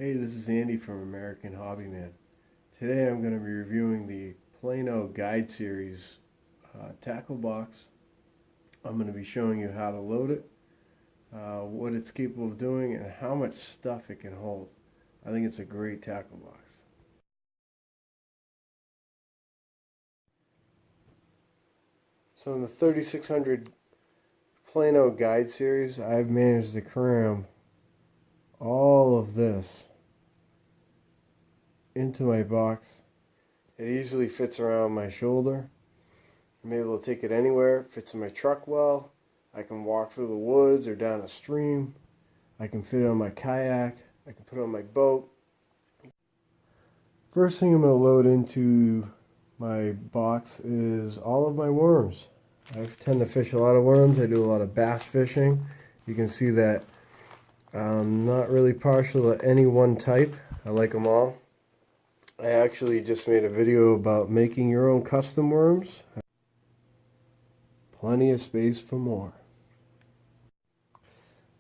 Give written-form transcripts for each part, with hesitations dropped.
Hey, this is Andy from American Hobbyman. Today I'm going to be reviewing the Plano Guide Series tackle box. I'm going to be showing you how to load it, what it's capable of doing, and how much stuff it can hold. I think it's a great tackle box. So in the 3600 Plano Guide Series, I've managed to cram all of this into my box. It easily fits around my shoulder. I'm able to take it anywhere. It fits in my truck well. I can walk through the woods or down a stream. I can fit it on my kayak. I can put it on my boat. First thing I'm going to load into my box is all of my worms. I tend to fish a lot of worms. I do a lot of bass fishing. You can see that I'm not really partial to any one type. I like them all. I actually just made a video about making your own custom worms. Plenty of space for more.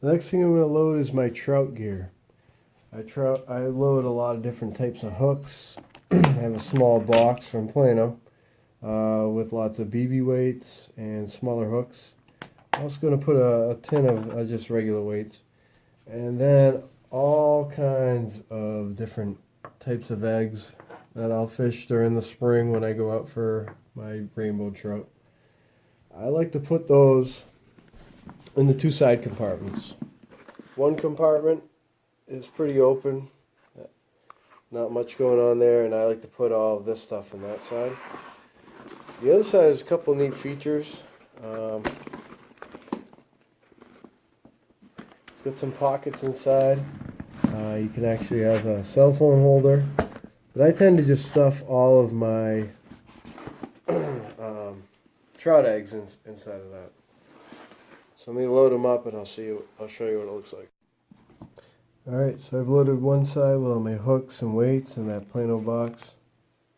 The next thing I'm going to load is my trout gear. I load a lot of different types of hooks. I have a small box from Plano with lots of BB weights and smaller hooks. I'm also going to put a tin of just regular weights. And then all kinds of different types of eggs that I'll fish during the spring when I go out for my rainbow trout. I like to put those in the two side compartments. One compartment is pretty open, not much going on there, and I like to put all of this stuff in that side. The other side has a couple neat features. It's got some pockets inside. You can actually have a cell phone holder, but I tend to just stuff all of my trout eggs inside of that. So let me load them up and I'll show you what it looks like. Alright, so I've loaded one side with all my hooks and weights in that Plano box.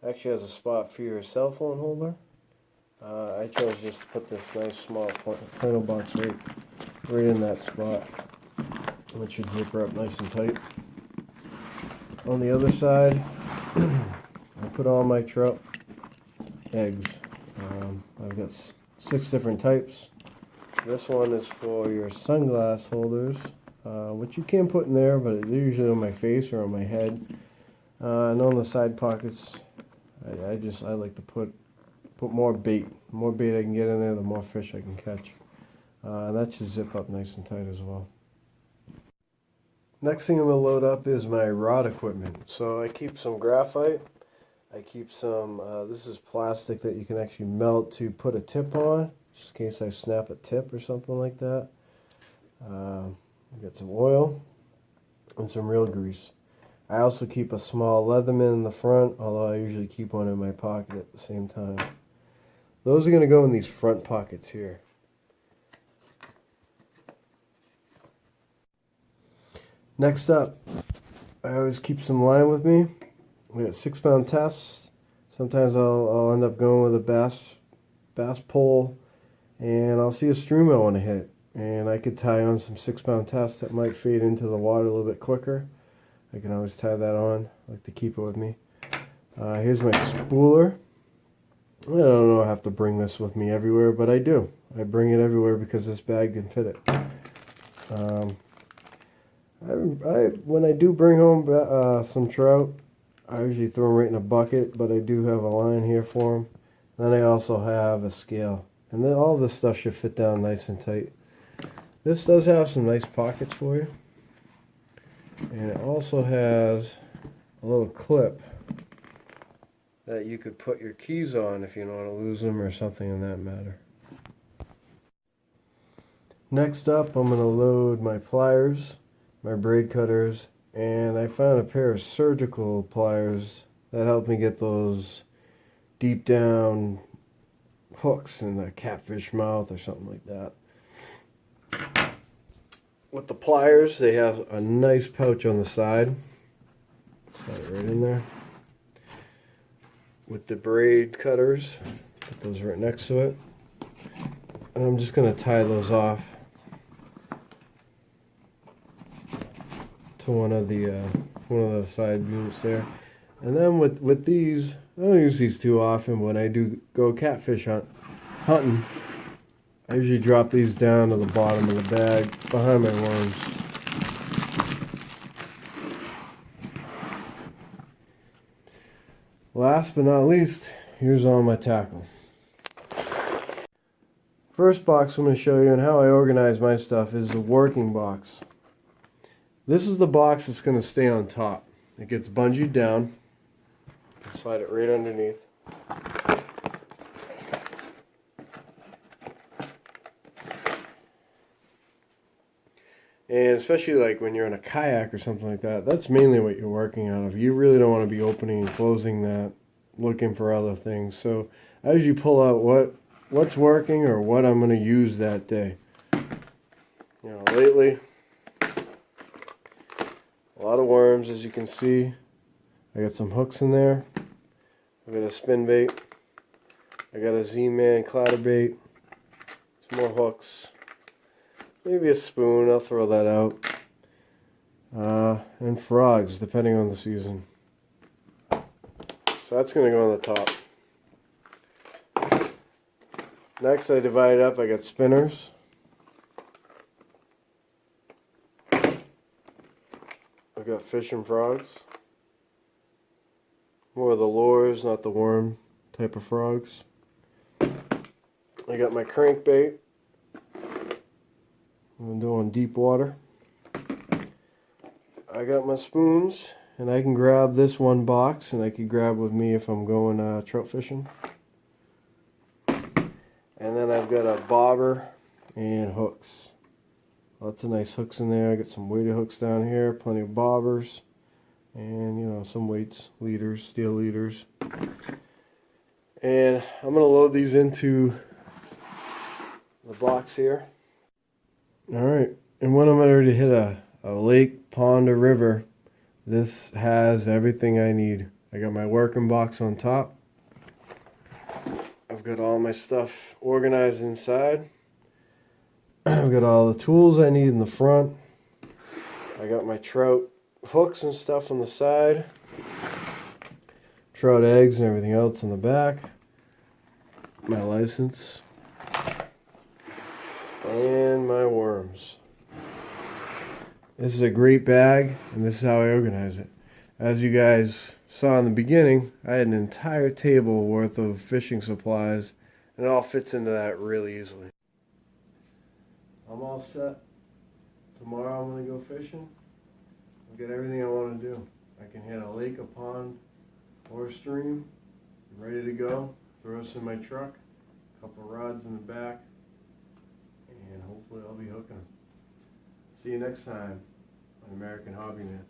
Actually has a spot for your cell phone holder. I chose just to put this nice small Plano box right in that spot. It should zipper up nice and tight. On the other side, I put all my trout eggs. I've got 6 different types. This one is for your sunglass holders, which you can put in there, but they're usually on my face or on my head. And on the side pockets, I like to put more bait. The more bait I can get in there, the more fish I can catch. And that should zip up nice and tight as well. Next thing I'm going to load up is my rod equipment. So I keep some graphite. I keep some, this is plastic that you can actually melt to put a tip on, just in case I snap a tip or something like that. I've got some oil and some real grease. I also keep a small Leatherman in the front, although I usually keep one in my pocket at the same time. Those are going to go in these front pockets here. Next up, I always keep some line with me. We got 6-pound tests. Sometimes I'll end up going with a bass pole, and I'll see a stream I want to hit, and I could tie on some 6-pound tests that might fade into the water a little bit quicker. I can always tie that on. I like to keep it with me. Here's my spooler. I don't know I have to bring this with me everywhere, but I do. I bring it everywhere because this bag can fit it. When I do bring home some trout, I usually throw them right in a bucket, but I do have a line here for them. Then I also have a scale. And then all this stuff should fit down nice and tight. This does have some nice pockets for you. And it also has a little clip that you could put your keys on if you don't want to lose them or something in that matter. Next up, I'm going to load my pliers, my braid cutters, and I found a pair of surgical pliers that help me get those deep down hooks in the catfish mouth or something like that. With the pliers, they have a nice pouch on the side. Set it right in there. With the braid cutters, put those right next to it. And I'm just going to tie those off to one of the one of the side units there. And then with these, I don't use these too often, but when I do go catfish hunting, I usually drop these down to the bottom of the bag behind my worms. Last but not least, here's all my tackle. First box I'm going to show you and how I organize my stuff is the working box. This is the box that's going to stay on top. It gets bungeed down. Slide it right underneath. And especially like when you're in a kayak or something like that, that's mainly what you're working out of. You really don't want to be opening and closing that, looking for other things. So I usually pull out what's working or what I'm going to use that day. You know, lately, a lot of worms, as you can see. I got some hooks in there. I got a spin bait. I got a Z-Man clatterbait. Some more hooks. Maybe a spoon, I'll throw that out. And frogs, depending on the season. So that's going to go on the top. Next, I divide it up. I got spinners. I've got fish and frogs. More of the lures, not the worm type of frogs. I got my crankbait. I'm doing deep water. I got my spoons, and I can grab this one box, and I can grab with me if I'm going trout fishing. And then I've got a bobber and hooks. Lots of nice hooks in there. I got some weighted hooks down here, plenty of bobbers, and you know, some weights, leaders, steel leaders. And I'm gonna load these into the box here. Alright, and when I'm ready to hit a lake, pond, or river, this has everything I need. I got my working box on top. I've got all my stuff organized inside. I've got all the tools I need in the front. I got my trout hooks and stuff on the side. Trout eggs and everything else in the back. My license. And my worms. This is a great bag, and this is how I organize it. As you guys saw in the beginning, I had an entire table worth of fishing supplies, and it all fits into that really easily. I'm all set. Tomorrow I'm going to go fishing. I'll get everything I want to do. I can hit a lake, a pond, or a stream. I'm ready to go. Throw us in my truck. A couple rods in the back. And hopefully I'll be hooking them. See you next time on American Hobby Net.